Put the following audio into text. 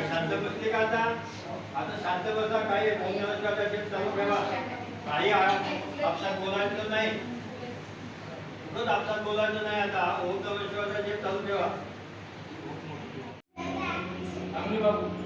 शांत बसले का आता शांत बसा. काही चालू ठेवा. काही आपसात बोलायचं नाही. कुठंच आपसात बोलायचं नाही. आता ओम नमः शिवायचा जप चालू ठेवा. बाबू